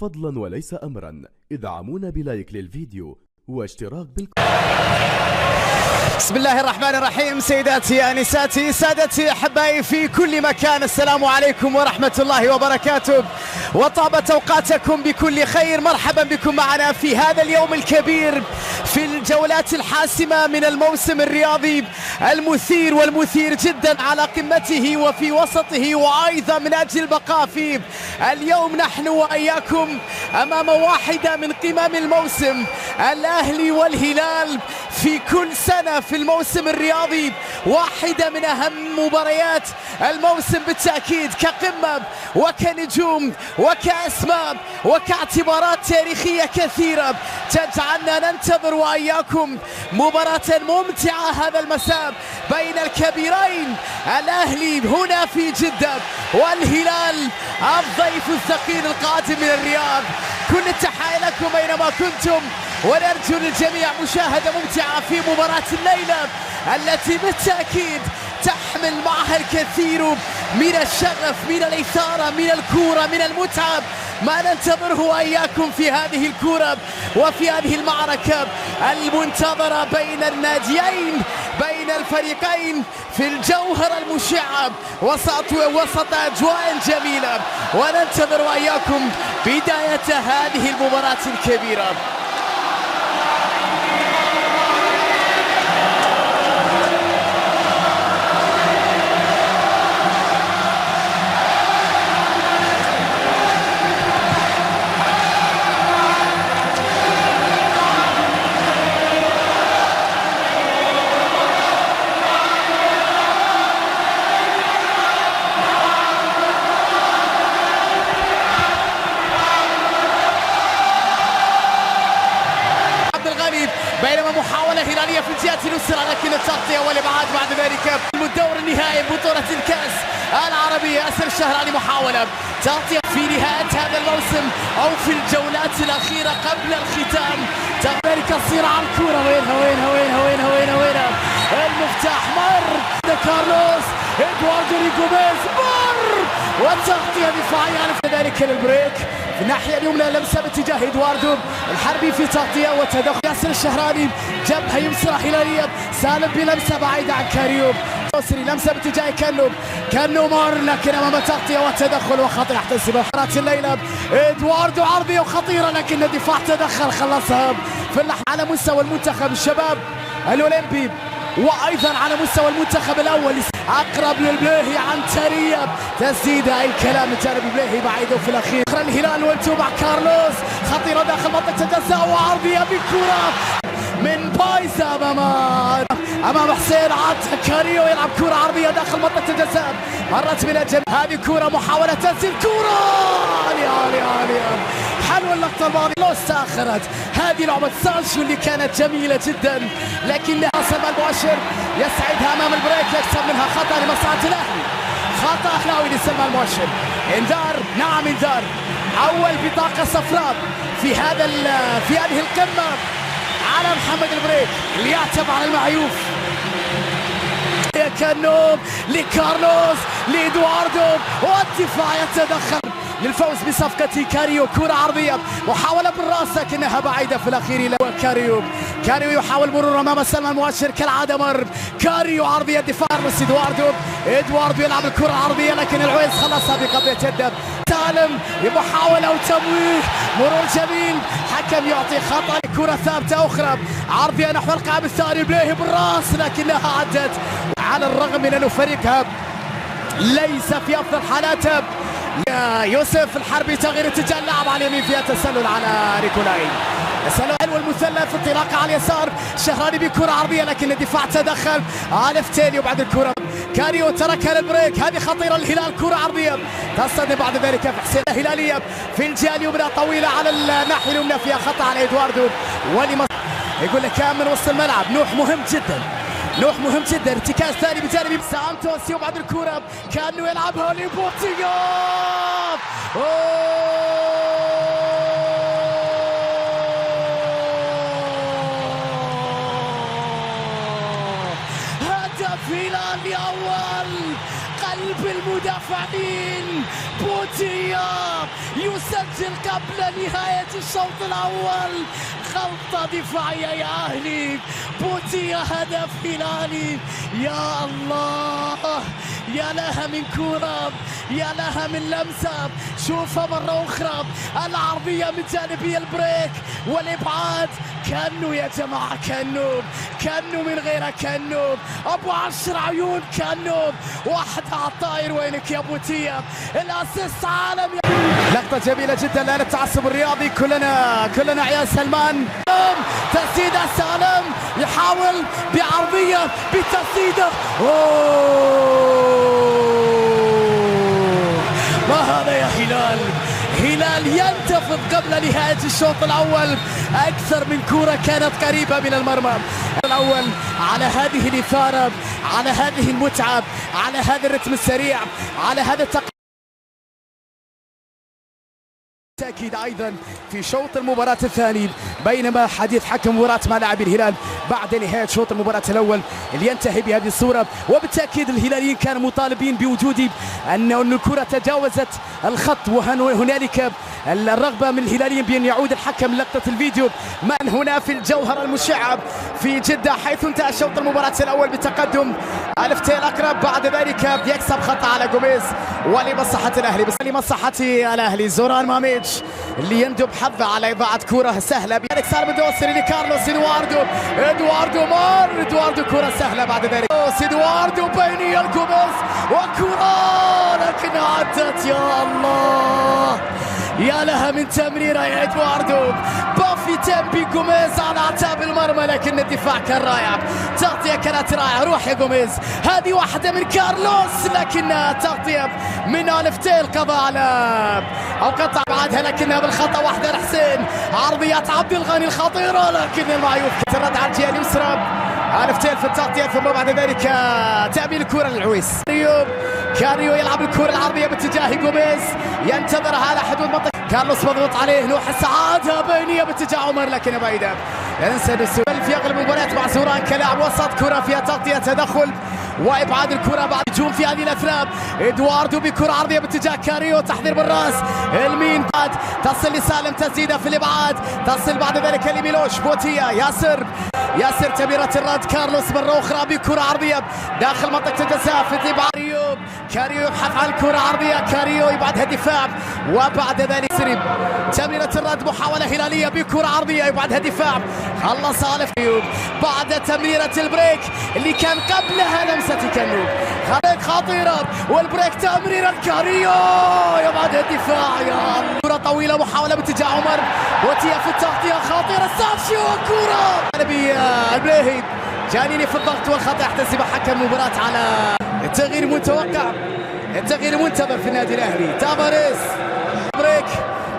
فضلا وليس أمرا ادعمونا بلايك للفيديو واشتراك بسم الله الرحمن الرحيم. سيداتي انساتي سادتي احبائي في كل مكان، السلام عليكم ورحمه الله وبركاته، وطابت اوقاتكم بكل خير. مرحبا بكم معنا في هذا اليوم الكبير في الجولات الحاسمه من الموسم الرياضي المثير والمثير جدا على قمته وفي وسطه وايضا من اجل البقاء فيه. اليوم نحن واياكم امام واحده من قمم الموسم، الاهلي والهلال في كل سنة في الموسم الرياضي، واحدة من أهم مباريات الموسم بالتأكيد، كقمة وكنجوم وكأسماء وكاعتبارات تاريخية كثيرة تجعلنا ننتظر وإياكم مباراة ممتعة هذا المساء بين الكبيرين، الأهلي هنا في جدة والهلال الضيف الثقيل القادم من الرياض. كل التحية لكم أينما كنتم، ونرجو للجميع مشاهدة ممتعة في مباراة الليلة التي بالتأكيد تحمل معها الكثير من الشغف، من الإثارة، من الكورة، من المتعة، ما ننتظره وإياكم في هذه الكورة وفي هذه المعركة المنتظرة بين الناديين، بين الفريقين في الجوهرة المشعة وسط أجواء جميلة، وننتظر وإياكم بداية هذه المباراة الكبيرة. بينما محاولة هلالية في الجهة اليسرى، لكن التغطية والإبعاد بعد ذلك. الدور النهائي بطولة الكأس العربية، ياسر الشهراني محاولة تغطية في نهاية هذا الموسم أو في الجولات الأخيرة قبل الختام. ذلك تصير على الكورة، وينها المفتاح مر كارلوس إدواردو ريغوميز مر، والتغطية دفاعية في ذلك البريك في الناحية اليمنى، لمسة باتجاه إدواردو الحربي في تغطية وتدخل. ياسر الشهراني جبهة يسرى هلالية، سالم بلمسة بعيدة عن كاريوب، لمسة باتجاه كانو مر، لكن أمام تغطية وتدخل وخطأ يحتسب مباراة الليلة. إدواردو عرضية وخطيرة، لكن الدفاع تدخل خلصها في على مستوى المنتخب الشباب الأولمبي وايضا على مستوى المنتخب الاول. اقرب للبليهي عن تريب، تسديده اي كلام من جانب البليهي بعيده، وفي الاخير الهلال والتو مع كارلوس، خطيره داخل منطقه الجزاء وعرضيه بكره من بايزا امام حسين عاد كاريو، يلعب كره عرضيه داخل منطقه الجزاء، مرت من الجنب. هذه كره محاوله تسديد، كره عاليه حلوه اللقطه الماضيه، لو استاخرت هذه لعبه سانشو اللي كانت جميله جدا، لكنها سلمان المؤشر يسعدها امام البريك، يكسب منها خطا لمصلحه الاهلي، خطا اهلاوي لسلمان المؤشر. انذار، نعم انذار، اول بطاقه صفراء في هذه القمه على محمد البريك اللي يعتب على المعيوف. كانوم لكارلوس لإدواردو، والدفاع يتدخل للفوز بصفقة كاريو. كرة عرضية، محاولة بالراس لكنها بعيدة في الأخير. كاريو يحاول مرور أمام سلمان المؤشر كالعادة، مر كاريو عرضية دفاع بس إدواردو يلعب الكرة العرضية، لكن العويس خلصها بقضية يد. سالم بمحاولة وتمويه، مرور جميل، حكم يعطي خطأ. كرة ثابتة أخرى عرضية نحو القائم الثاني، البليهي بالراس لكنها عدت، على الرغم من أنه فريقها ليس في أفضل حالاته. يوسف الحربي تغيير اتجاه اللعب على اليمين فيها تسلل على نيكولاي، تسلل والمثلث انطلاقه على اليسار، شهراني بكره عرضيه لكن الدفاع تدخل على فتيلي، وبعد الكره كاريو تركها للبريك، هذه خطيره الهلال، كره عرضيه تصطدم بعد ذلك في حسين الهلاليه في الجهه اليمنى طويله على الناحيه اليمنى، فيها خطا على ادواردو يقول لك من وسط الملعب. نوح مهم جدا، ارتكاز ثاني بجانب سانتوس، وبعد الكرة كانه يلعبها لبوتيغا، هدف هلال الأول، قلب المدافعين بوتيغا يسجل قبل نهاية الشوط الأول. غلطة دفاعية يا أهلي، بوتيا هدف هلالي. يا الله، يا لها من كرة، يا لها من لمسة. شوفها مرة أخرى، العرضية من جانبي البريك والإبعاد. كأنه يا جماعة، كأنه من غيره، كأنه أبو 10 عيون، كأنه واحد على الطاير. وينك يا بوتيا؟ الأسيست عالم. لقطة جميلة جدا لأن التعصب الرياضي، كلنا عيال سلمان. تسديدة سالم يحاول بعرضية بتسديدة. ما هذا يا هلال؟ هلال ينتفض قبل نهاية الشوط الأول. أكثر من كرة كانت قريبة من المرمى الأول. على هذه الإثارة، على هذه المتعة، على هذا الرتم السريع، على هذا بالتأكيد أيضا في شوط المباراة الثاني. بينما حديث حكم مباراة مع لاعبي الهلال بعد نهاية شوط المباراة الأول اللي ينتهي بهذه الصورة. وبالتأكيد الهلاليين كانوا مطالبين بوجود أن الكرة تجاوزت الخط، وهنالك الرغبة من الهلاليين بأن يعود الحكم لقطة الفيديو. من هنا في الجوهرة المشعة في جدة، حيث انتهى شوط المباراة الأول بتقدم الفتيل الأقرب. بعد ذلك يكسب خطأ على جوميز ولمصلحة الأهلي. بس لمصلحة الأهلي زوران ماميتش اللي يندب حظه على إضاعة كرة سهلة. بيدك سالم الدوسري لكارلوس إدواردو كرة سهلة. بعد ذلك إدواردو بيني الجوميز وكرة لكنها عدت. يا الله، يا لها من تمريرة يا إدواردو. بافي تمبي جوميز على اعتاب المرمى، لكن الدفاع كان رائع. تغطية كانت رائعة. روح يا جوميز، هذه واحدة من كارلوس لكنها تغطية من الفتيل. قضى على أو قطع بعدها لكنها بالخطأ. واحدة لحسين، عرضيات عبد الغني الخطيرة لكن المعيوف ترد على الجهة اليسرى. الفتيل في التغطية، ثم بعد ذلك تأمين الكرة للعويس. كاريو يلعب الكرة العرضية باتجاه جوميز، ينتظرها على حدود منطقة. كارلوس مضغوط عليه، نوح السعادة بينية باتجاه عمر لكن بعيدة. انسى بالسؤال في اغلب المباريات مع زوران كلاعب وسط. كرة فيها تغطية، تدخل وابعاد الكرة بعد هجوم في هذه الاثناء. ادواردو بكرة عرضية باتجاه كاريو، تحضير بالراس المين بعد تصل لسالم، تسديدة في الابعاد، تصل بعد ذلك لميلوش. بوتيا ياسر تمريرة الرد. كارلوس مرة أخرى بكرة عرضية داخل منطقة الجزاء في الإبعاد. كاريو يبحث عن كرة عرضية، كاريو يبعدها الدفاع. وبعد ذلك سرب تمريرة الرد، محاولة هلالية بكرة عرضية يبعدها الدفاع. خلص على فيوب بعد تمريرة البريك اللي كان قبلها لمسة كنوب. خطيرة والبريك تمريرة كاريو يبعدها الدفاع. يا الله، كرة طويلة، محاولة باتجاه عمر. وتيا في التغطية خطيرة. سافشيو كرة البليهي جانيني في الضغط والخطأ. يحتسب حكم المباراة على التغيير المتوقع، التغيير المنتظر في النادي الأهلي. تافاريز بريك،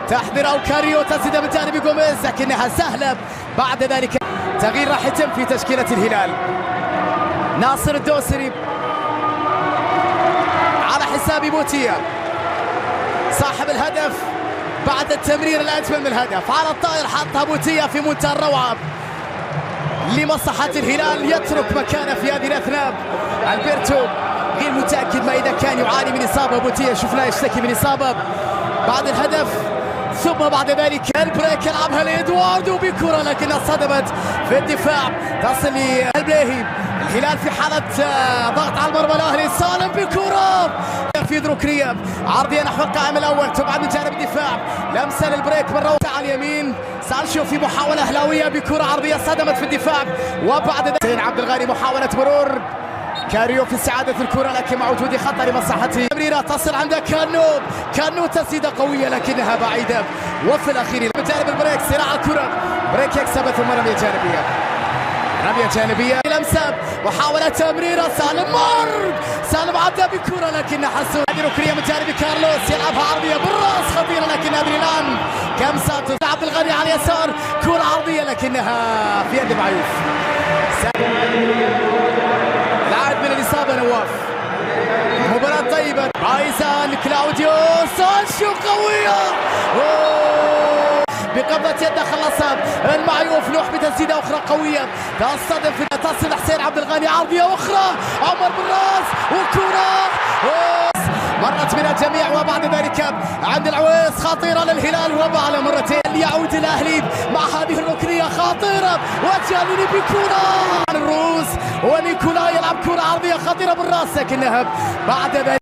تحضير أو كاريو، تسديدة من جانب جوميز لكنها سهلة. بعد ذلك تغيير راح يتم في تشكيلة الهلال. ناصر الدوسري على حساب بوتيا صاحب الهدف بعد التمرير الأجمل من الهدف. على الطائر حطها بوتيا في منتهى الروعة لمصلحة الهلال. يترك مكانه في هذه الأثناء البرتو، غير متأكد ما إذا كان يعاني من إصابة. بوتيا شفناه يشتكي من إصابة بعد الهدف. ثم بعد ذلك البريك يلعبها لإدواردو بكرة لكنها صدمت في الدفاع، تصل للبليهي. الهلال في حالة ضغط على المرمى الأهلي. سالم بكرة في ركنية عرضية نحو القائم الأول، تبعد من جانب الدفاع. لمسة للبريك مرة على اليمين. سانشيو في محاولة هلاوية بكرة عرضية صدمت في الدفاع. وبعد ذلك عبد الغني محاولة مرور. كاريو في استعادة الكرة لكن مع وجود خطأ لمصلحته. تمريرة تصل عند كانو تسديدة قوية لكنها بعيدة. وفي الأخير من جانب البريك صراع الكرة، بريك يكسب ثم رمية جانبية. رمية جانبية، لمسة، محاولة تمريرة. سالم عدى بكرة لكن حسوا. هذه ركنية من جانب كارلوس، يلعبها عرضية بالراس خطيرة لكن أدري الآن كم ساتو. عبد الغني على اليسار، كرة عرضية لكنها في يد معيوف. العائد من الإصابة نواف. مباراة طيبة، عايزة لكلاوديو سانشيو قوية. بقبضة يد خلصها المعيوف. نوح بتسديدة أخرى قوية تصطدم في تصل حسين عبد الغني. عرضية أخرى عمر بالراس وكرة مرت من الجميع وبعد ذلك عند العويس خطيرة للهلال وبعلى مرتين يعود الأهلي مع هذه الركنية خطيرة وجالوني بكرة عن الروس ونيكولا يلعب كرة عرضية خطيرة بالراس لكنها بعد ذلك